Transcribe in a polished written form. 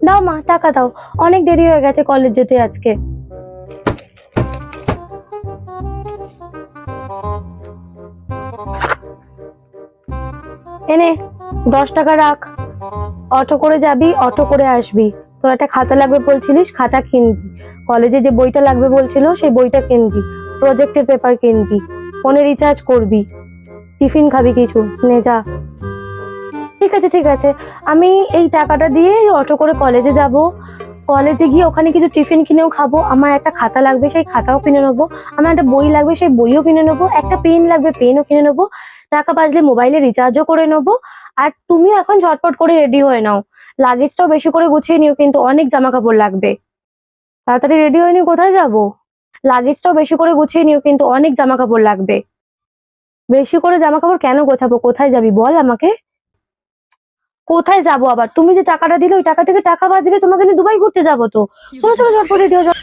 দাও মা, টাকা দাও, অনেক দেরি হয়ে গেছে কলেজ যেতে আজকে। এনে 10 টাকা রাখ, অটো করে যাবি, অটো করে আসবি। তোর একটা খাতা লাগবে বলছিলিস, খাতা কিনবি। কলেজে যে বইটা লাগবে বলছিল সেই বইটা কিনবি। প্রজেক্টের পেপার কিনবি। ফোনে রিচার্জ করবি। টিফিন খাবি কিছু, নে যা। ঠিক আছে ঠিক আছে, আমি এই টাকাটা দিয়ে অটো করে কলেজে যাব। কলেজে গিয়ে ওখানে কিছু টিফিন কিনেও খাবো। আমার একটা খাতা লাগবে, সেই খাতাও কিনে নেবো। আমার একটা বই লাগবে, সেই বইও কিনে নেবো। একটা পেন লাগবে, পেনও কিনে নেবো। টাকা বাঁচলে মোবাইলে রিচার্জও করে নেবো। আর তুমিও এখন ঝটপট করে রেডি হয়ে নাও। লাগেজটাও বেশি করে গুছিয়ে নিও, কিন্তু অনেক জামা কাপড় লাগবে। তাড়াতাড়ি রেডি হয়ে নিও, কোথায় যাবো? লাগেজটাও বেশি করে গুছিয়ে নিও, কিন্তু অনেক জামা কাপড় লাগবে। বেশি করে জামা কাপড় কেন গোছাবো? কোথায় যাবি বল আমাকে? কোথায় যাবো আবার? তুমি যে টাকাটা দিলে ওই টাকা থেকে টাকা বাঁচবে, তোমাকে নিয়ে দুবাই ঘুরতে যাবো তো। চলো চলো, ঝটপট রেডি হয়ে যাও।